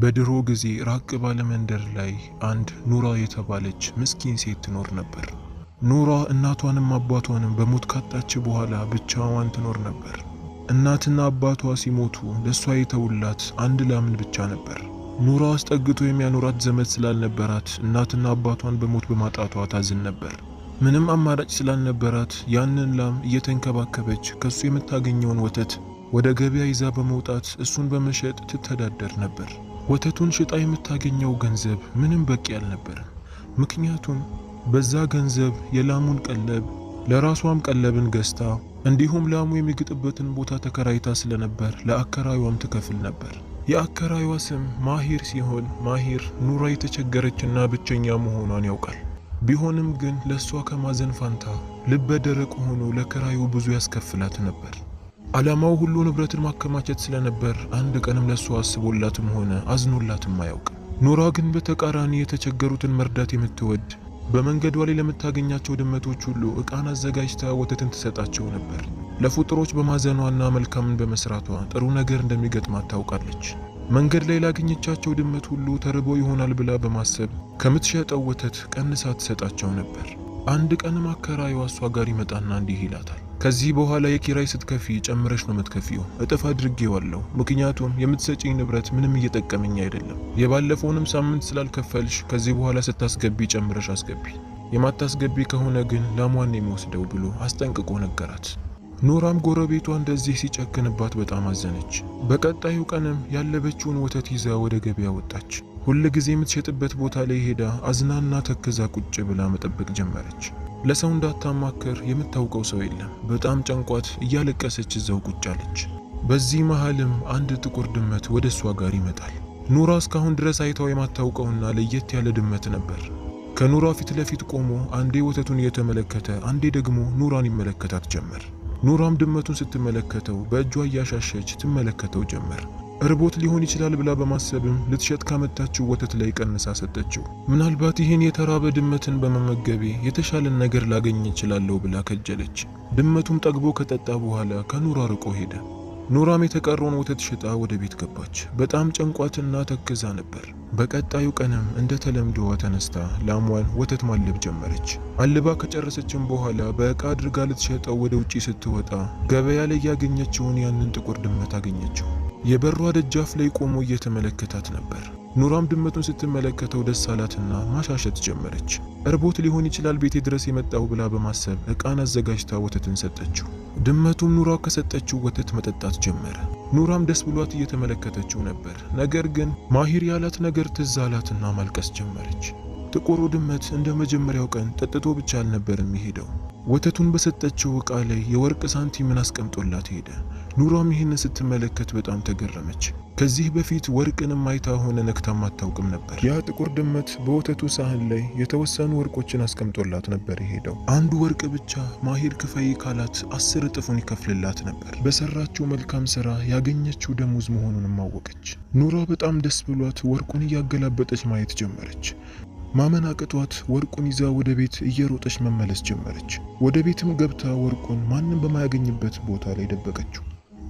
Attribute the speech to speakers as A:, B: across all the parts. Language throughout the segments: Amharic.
A: በድሮ ጊዜ ራቅ ባለ መንደር ላይ አንድ ኑራ የተባለች ምስኪን ሴት ትኖር ነበር። ኑራ እናቷንም አባቷንም በሞት ካጣች በኋላ ብቻዋን ትኖር ነበር። እናትና አባቷ ሲሞቱ ለሷ የተውላት አንድ ላምን ብቻ ነበር። ኑራ አስጠግቶ የሚያኖራት ዘመድ ስላልነበራት እናትና አባቷን በሞት በማጣቷ ታዝን ነበር። ምንም አማራጭ ስላልነበራት ያንን ላም እየተንከባከበች ከሱ የምታገኘውን ወተት ወደ ገበያ ይዛ በመውጣት እሱን በመሸጥ ትተዳደር ነበር። ወተቱን ሽጣ የምታገኘው ገንዘብ ምንም በቂ አልነበረም። ምክንያቱም በዛ ገንዘብ የላሙን ቀለብ ለራሷም ቀለብን ገዝታ እንዲሁም ላሙ የሚግጥበትን ቦታ ተከራይታ ስለነበር ለአከራዩም ትከፍል ነበር። የአከራዩዋ ስም ማሂር ሲሆን ማሂር ኑራ የተቸገረችና ብቸኛ መሆኗን ያውቃል። ቢሆንም ግን ለሷ ከማዘን ፋንታ ልበ ደረቅ ሆኖ ለከራዩ ብዙ ያስከፍላት ነበር። ዓላማው ሁሉ ንብረትን ማከማቸት ስለነበር አንድ ቀንም ለሷ አስቦላትም ሆነ አዝኖላትም አያውቅም። ኑራ ግን በተቃራኒ የተቸገሩትን መርዳት የምትወድ በመንገዷ ላይ ለምታገኛቸው ድመቶች ሁሉ ዕቃን አዘጋጅታ ወተትን ትሰጣቸው ነበር። ለፍጡሮች በማዘኗና መልካምን በመስራቷ ጥሩ ነገር እንደሚገጥማት ታውቃለች። መንገድ ላይ ላገኘቻቸው ድመት ሁሉ ተርቦ ይሆናል ብላ በማሰብ ከምትሸጠው ወተት ቀንሳ ትሰጣቸው ነበር። አንድ ቀንም አከራዩዋ እሷ ጋር ይመጣና እንዲህ ይላታል፣ ከዚህ በኋላ የኪራይ ስትከፊ ጨምረሽ ነው የምትከፊው። እጥፍ አድርጌዋለሁ። ምክንያቱም የምትሰጪኝ ንብረት ምንም እየጠቀመኝ አይደለም። የባለፈውንም ሳምንት ስላልከፈልሽ ከዚህ በኋላ ስታስገቢ ጨምረሽ አስገቢ፣ የማታስገቢ ከሆነ ግን ላሟን የሚወስደው ብሎ አስጠንቅቆ ነገራት። ኑራም ጎረቤቷ እንደዚህ ሲጨክንባት በጣም አዘነች። በቀጣዩ ቀንም ያለበችውን ወተት ይዛ ወደ ገበያ ወጣች። ሁል ጊዜ የምትሸጥበት ቦታ ላይ ሄዳ አዝናና ተክዛ ቁጭ ብላ መጠበቅ ጀመረች። ለሰው እንዳታማከር የምታውቀው ሰው የለም። በጣም ጨንቋት እያለቀሰች እዛው ቁጭ አለች። በዚህ መሃልም አንድ ጥቁር ድመት ወደ እሷ ጋር ይመጣል። ኑራ እስካሁን ድረስ አይታው የማታውቀውና ለየት ያለ ድመት ነበር። ከኑራ ፊት ለፊት ቆሞ አንዴ ወተቱን እየተመለከተ አንዴ ደግሞ ኑራን ይመለከታት ጀመር። ኑራም ድመቱን ስትመለከተው በእጇ እያሻሸች ትመለከተው ጀመር። እርቦት ሊሆን ይችላል ብላ በማሰብም ልትሸጥ ካመጣችው ወተት ላይ ቀንሳ ሰጠችው። ምናልባት ይህን የተራበ ድመትን በመመገቤ የተሻለን ነገር ላገኝ እችላለሁ ብላ ከጀለች። ድመቱም ጠግቦ ከጠጣ በኋላ ከኑራ ርቆ ሄደ። ኑራም የተቀረውን ወተት ሽጣ ወደ ቤት ገባች። በጣም ጨንቋትና ተክዛ ነበር። በቀጣዩ ቀንም እንደ ተለምዶዋ ተነስታ ላሟን ወተት ማለብ ጀመረች። አልባ ከጨረሰችም በኋላ በእቃ አድርጋ ልትሸጠው ወደ ውጪ ስትወጣ ገበያ ላይ ያገኘችውን ያንን ጥቁር ድመት አገኘችው። የበሯ ደጃፍ ላይ ቆሞ እየተመለከታት ነበር። ኑራም ድመቱን ስትመለከተው ደስ አላትና ማሻሸት ጀመረች። እርቦት ሊሆን ይችላል ቤቴ ድረስ የመጣው ብላ በማሰብ ዕቃን አዘጋጅታ ወተትን ሰጠችው። ድመቱም ኑራ ከሰጠችው ወተት መጠጣት ጀመረ። ኑራም ደስ ብሏት እየተመለከተችው ነበር። ነገር ግን ማሂር ያላት ነገር ትዝ አላትና ማልቀስ ጀመረች። ጥቁሩ ድመት እንደ መጀመሪያው ቀን ጠጥቶ ብቻ አልነበረም የሄደው። ወተቱን በሰጠችው ዕቃ ላይ የወርቅ ሳንቲምን አስቀምጦላት ሄደ። ኑራም ይህንን ስትመለከት በጣም ተገረመች። ከዚህ በፊት ወርቅንም አይታ ሆነ ነክታም አታውቅም ነበር። ያ ጥቁር ድመት በወተቱ ሳህን ላይ የተወሰኑ ወርቆችን አስቀምጦላት ነበር የሄደው። አንዱ ወርቅ ብቻ ማሂር ክፈይ ካላት 10 እጥፉን ይከፍልላት ነበር። በሰራችው መልካም ስራ ያገኘችው ደሞዝ መሆኑንም አወቀች። ኑራ በጣም ደስ ብሏት ወርቁን እያገላበጠች ማየት ጀመረች። ማመን አቅቷት ወርቁን ይዛ ወደ ቤት እየሮጠች መመለስ ጀመረች። ወደ ቤትም ገብታ ወርቁን ማንም በማያገኝበት ቦታ ላይ ደበቀችው።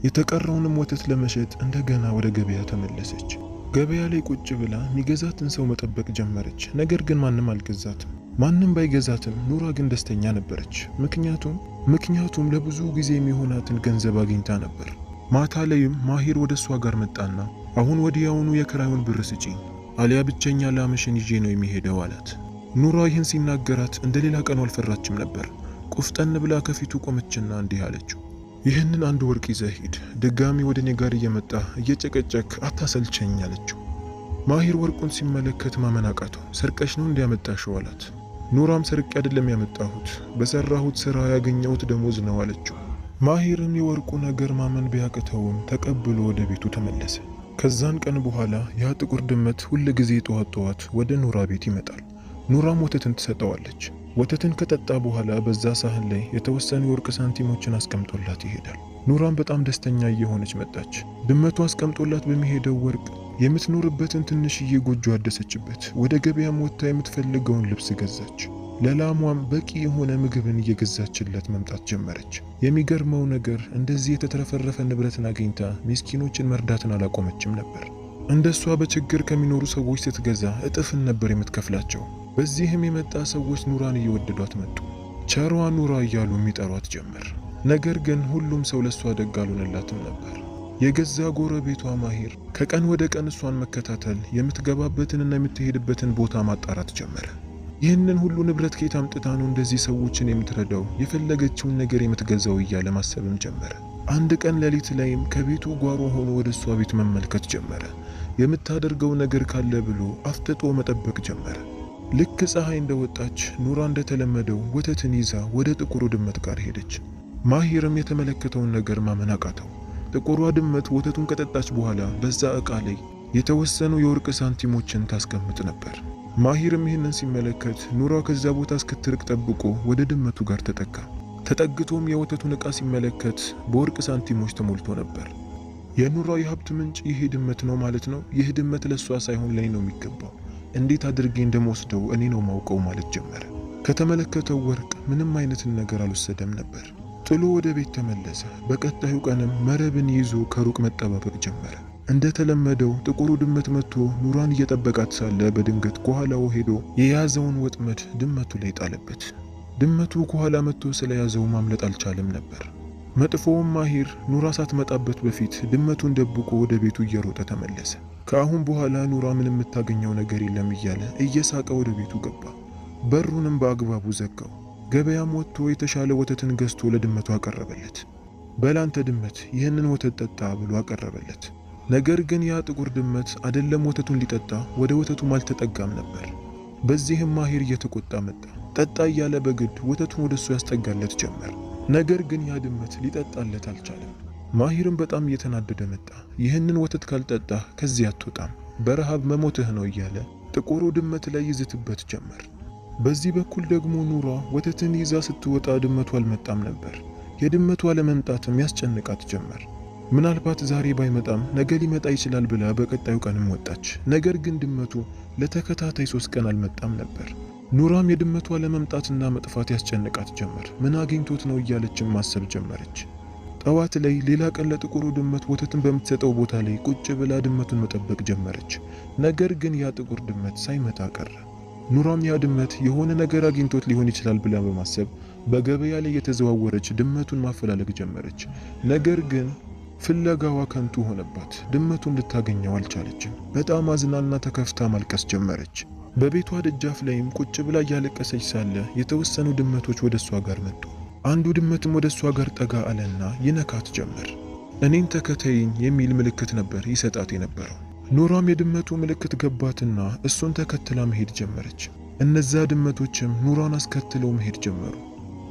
A: የተቀረውንም ወተት ለመሸጥ እንደገና ወደ ገበያ ተመለሰች። ገበያ ላይ ቁጭ ብላ የሚገዛትን ሰው መጠበቅ ጀመረች። ነገር ግን ማንም አልገዛትም። ማንም ባይገዛትም ኑራ ግን ደስተኛ ነበረች። ምክንያቱም ለብዙ ጊዜ የሚሆናትን ገንዘብ አግኝታ ነበር። ማታ ላይም ማሂር ወደ እሷ ጋር መጣና አሁን ወዲያውኑ የክራዩን ብር ስጪኝ፣ አሊያ ብቸኛ ላምሽን ይዤ ነው የሚሄደው አላት። ኑራ ይህን ሲናገራት እንደሌላ ቀኑ አልፈራችም ነበር። ቁፍጠን ብላ ከፊቱ ቆመችና እንዲህ አለችው፣ ይህንን አንድ ወርቅ ይዘህ ሂድ፣ ድጋሚ ወደ እኔ ጋር እየመጣ እየጨቀጨክ አታሰልቸኝ አለችው። ማሂር ወርቁን ሲመለከት ማመን አቃተው። ሰርቀሽ ነው እንዲያመጣሽው አላት። ኑራም ሰርቄ አይደለም ያመጣሁት፣ በሰራሁት ስራ ያገኘሁት ደሞዝ ነው አለችው። ማሂርም የወርቁ ነገር ማመን ቢያቅተውም ተቀብሎ ወደ ቤቱ ተመለሰ። ከዛን ቀን በኋላ ያ ጥቁር ድመት ሁል ጊዜ ጠዋት ወደ ኑራ ቤት ይመጣል። ኑራም ወተትን ትሰጠዋለች። ወተትን ከጠጣ በኋላ በዛ ሳህን ላይ የተወሰኑ የወርቅ ሳንቲሞችን አስቀምጦላት ይሄዳል። ኑራም በጣም ደስተኛ እየሆነች መጣች። ድመቱ አስቀምጦላት በሚሄደው ወርቅ የምትኖርበትን ትንሽዬ ጎጆ አደሰችበት። ወደ ገበያም ወጥታ የምትፈልገውን ልብስ ገዛች። ለላሟም በቂ የሆነ ምግብን እየገዛችለት መምጣት ጀመረች። የሚገርመው ነገር እንደዚህ የተትረፈረፈ ንብረትን አግኝታ ምስኪኖችን መርዳትን አላቆመችም ነበር። እንደሷ በችግር ከሚኖሩ ሰዎች ስትገዛ እጥፍን ነበር የምትከፍላቸው። በዚህም የመጣ ሰዎች ኑራን እየወደዷት መጡ። ቸሯ ኑራ እያሉ የሚጠሯት ጀመር። ነገር ግን ሁሉም ሰው ለሷ ደግ አልሆነላትም ነበር። የገዛ ጎረቤቷ ማሂር ከቀን ወደ ቀን እሷን መከታተል፣ የምትገባበትንና የምትሄድበትን ቦታ ማጣራት ጀመረ። ይህንን ሁሉ ንብረት ከየት አምጥታ ነው እንደዚህ ሰዎችን የምትረዳው፣ የፈለገችውን ነገር የምትገዛው እያለ ማሰብም ጀመረ። አንድ ቀን ሌሊት ላይም ከቤቱ ጓሮ ሆኖ ወደ እሷ ቤት መመልከት ጀመረ። የምታደርገው ነገር ካለ ብሎ አፍጥጦ መጠበቅ ጀመረ። ልክ ፀሐይ እንደወጣች ኑራ እንደተለመደው ወተትን ይዛ ወደ ጥቁሩ ድመት ጋር ሄደች። ማሂርም የተመለከተውን ነገር ማመን አቃተው። ጥቁሯ ድመት ወተቱን ከጠጣች በኋላ በዛ ዕቃ ላይ የተወሰኑ የወርቅ ሳንቲሞችን ታስቀምጥ ነበር። ማሂርም ይህንን ሲመለከት ኑራ ከዛ ቦታ እስክትርቅ ጠብቆ ወደ ድመቱ ጋር ተጠጋ። ተጠግቶም የወተቱን ዕቃ ሲመለከት በወርቅ ሳንቲሞች ተሞልቶ ነበር። የኑራ የሀብት ምንጭ ይሄ ድመት ነው ማለት ነው። ይህ ድመት ለሷ ሳይሆን ለኔ ነው የሚገባው። እንዴት አድርጌ እንደምወስደው እኔ ነው ማውቀው ማለት ጀመረ። ከተመለከተው ወርቅ ምንም አይነትን ነገር አልወሰደም ነበር። ጥሎ ወደ ቤት ተመለሰ። በቀጣዩ ቀንም መረብን ይዞ ከሩቅ መጠባበቅ ጀመረ። እንደተለመደው ጥቁሩ ድመት መጥቶ ኑራን እየጠበቃት ሳለ በድንገት ከኋላው ሄዶ የያዘውን ወጥመድ ድመቱ ላይ ጣለበት። ድመቱ ከኋላ መጥቶ ስለያዘው ማምለጥ አልቻለም ነበር። መጥፎውም ማሂር ኑራ ሳትመጣበት በፊት ድመቱን ደብቆ ወደ ቤቱ እየሮጠ ተመለሰ። ከአሁን በኋላ ኑራ ምንም የምታገኘው ነገር የለም እያለ እየሳቀ ወደ ቤቱ ገባ። በሩንም በአግባቡ ዘጋው። ገበያም ወጥቶ የተሻለ ወተትን ገዝቶ ለድመቱ አቀረበለት። በላንተ ድመት ይህንን ወተት ጠጣ ብሎ አቀረበለት። ነገር ግን ያ ጥቁር ድመት አይደለም ወተቱን ሊጠጣ ወደ ወተቱም አልተጠጋም ነበር። በዚህም ማሂር እየተቆጣ መጣ። ጠጣ እያለ በግድ ወተቱን ወደሱ ያስጠጋለት ጀመር። ነገር ግን ያ ድመት ሊጠጣለት አልቻለም። ማሂርም በጣም እየተናደደ መጣ። ይህንን ወተት ካልጠጣህ ከዚህ አትወጣም፣ በረሃብ መሞትህ ነው እያለ ጥቁሩ ድመት ላይ ይዝትበት ጀመር። በዚህ በኩል ደግሞ ኑራ ወተትን ይዛ ስትወጣ ድመቱ አልመጣም ነበር። የድመቱ አለመምጣትም ያስጨንቃት ጀመር። ምናልባት ዛሬ ባይመጣም ነገ ሊመጣ ይችላል ብላ በቀጣዩ ቀንም ወጣች። ነገር ግን ድመቱ ለተከታታይ 3 ቀን አልመጣም ነበር። ኑራም የድመቱ አለመምጣትና መጥፋት ያስጨንቃት ጀመር። ምን አግኝቶት ነው እያለችም ማሰብ ጀመረች። ጠዋት ላይ ሌላ ቀን ለጥቁሩ ድመት ወተትን በምትሰጠው ቦታ ላይ ቁጭ ብላ ድመቱን መጠበቅ ጀመረች። ነገር ግን ያ ጥቁር ድመት ሳይመጣ ቀረ። ኑራም ያ ድመት የሆነ ነገር አግኝቶት ሊሆን ይችላል ብላ በማሰብ በገበያ ላይ የተዘዋወረች ድመቱን ማፈላለግ ጀመረች። ነገር ግን ፍለጋዋ ከንቱ ሆነባት። ድመቱን ልታገኘው አልቻለችም። በጣም አዝናና ተከፍታ ማልቀስ ጀመረች። በቤቷ ደጃፍ ላይም ቁጭ ብላ እያለቀሰች ሳለ የተወሰኑ ድመቶች ወደ እሷ ጋር መጡ። አንዱ ድመትም ወደ እሷ ጋር ጠጋ አለና ይነካት ጀመር። እኔን ተከተይኝ የሚል ምልክት ነበር ይሰጣት የነበረው። ኑራም የድመቱ ምልክት ገባትና እሱን ተከትላ መሄድ ጀመረች። እነዛ ድመቶችም ኑራን አስከትለው መሄድ ጀመሩ።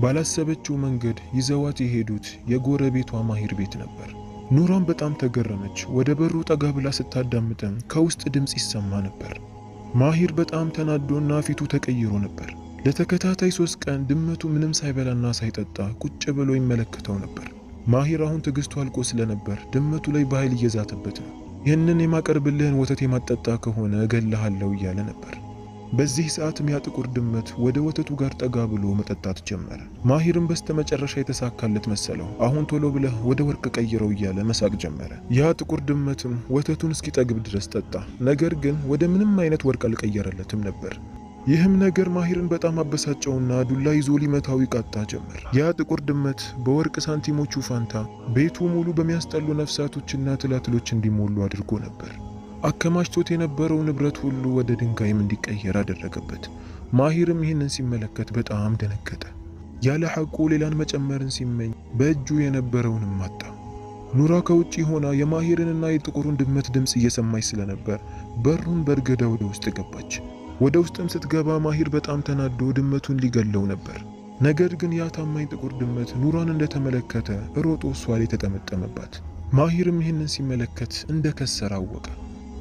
A: ባላሰበችው መንገድ ይዘዋት የሄዱት የጎረቤቷ ማሂር ቤት ነበር። ኑራም በጣም ተገረመች። ወደ በሩ ጠጋ ብላ ስታዳምጥም ከውስጥ ድምፅ ይሰማ ነበር። ማሂር በጣም ተናዶና ፊቱ ተቀይሮ ነበር። ለተከታታይ 3 ቀን ድመቱ ምንም ሳይበላና ሳይጠጣ ቁጭ ብሎ ይመለከተው ነበር። ማሂር አሁን ትዕግስቱ አልቆ ስለነበር ድመቱ ላይ በኃይል እየዛተበት ነው። ይህንን የማቀርብልህን ወተት የማጠጣ ከሆነ እገልሃለሁ እያለ ነበር። በዚህ ሰዓትም ያ ጥቁር ድመት ወደ ወተቱ ጋር ጠጋ ብሎ መጠጣት ጀመረ። ማሂርም በስተመጨረሻ የተሳካለት መሰለው። አሁን ቶሎ ብለህ ወደ ወርቅ ቀይረው እያለ መሳቅ ጀመረ። ያ ጥቁር ድመትም ወተቱን እስኪጠግብ ድረስ ጠጣ። ነገር ግን ወደ ምንም አይነት ወርቅ አልቀየረለትም ነበር። ይህም ነገር ማሂርን በጣም አበሳጨውና ዱላ ይዞ ሊመታው ይቃጣ ጀመር። ያ ጥቁር ድመት በወርቅ ሳንቲሞቹ ፋንታ ቤቱ ሙሉ በሚያስጠሉ ነፍሳቶችና ትላትሎች እንዲሞሉ አድርጎ ነበር። አከማችቶት የነበረው ንብረት ሁሉ ወደ ድንጋይም እንዲቀየር አደረገበት። ማሂርም ይህንን ሲመለከት በጣም ደነገጠ። ያለ ሐቁ ሌላን መጨመርን ሲመኝ በእጁ የነበረውንም አጣ። ኑራ ከውጪ ሆና የማሂርንና የጥቁሩን ድመት ድምፅ እየሰማች ስለነበር በሩን በርገዳ ወደ ውስጥ ገባች። ወደ ውስጥም ስትገባ ማሂር በጣም ተናዶ ድመቱን ሊገለው ነበር። ነገር ግን ያ ታማኝ ጥቁር ድመት ኑራን እንደተመለከተ ሮጦ እሷ ላይ ተጠመጠመባት። ማሂርም ይህንን ሲመለከት እንደከሰረ አወቀ።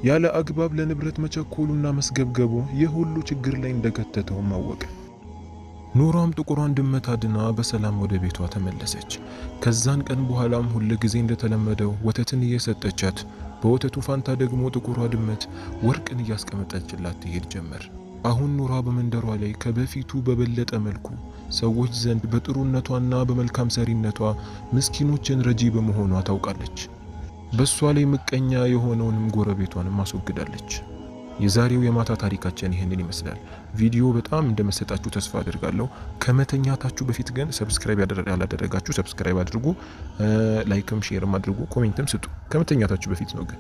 A: ያለ አግባብ ለንብረት መቸኮሉና መስገብገቡ የሁሉ ችግር ላይ እንደከተተውም አወቀ። ኑራም ጥቁሯን ድመት አድና በሰላም ወደ ቤቷ ተመለሰች። ከዛን ቀን በኋላም ሁሉ ጊዜ እንደተለመደው ወተትን እየሰጠቻት በወተቱ ፋንታ ደግሞ ጥቁሯ ድመት ወርቅን እያስቀመጠችላት ትሄድ ጀመር። አሁን ኑራ በመንደሯ ላይ ከበፊቱ በበለጠ መልኩ ሰዎች ዘንድ በጥሩነቷና በመልካም ሰሪነቷ ምስኪኖችን ረጂ በመሆኗ ታውቃለች። በሷ ላይ ምቀኛ የሆነውንም ጎረቤቷንም አስወግዳለች። የዛሬው የማታ ታሪካችን ይህንን ይመስላል። ቪዲዮ በጣም እንደመሰጣችሁ ተስፋ አድርጋለሁ። ከመተኛታችሁ በፊት ግን ሰብስክራይብ ያላደረጋችሁ ሰብስክራይብ አድርጉ፣ ላይክም ሼርም አድርጉ፣ ኮሜንትም ስጡ። ከመተኛታችሁ በፊት ነው ግን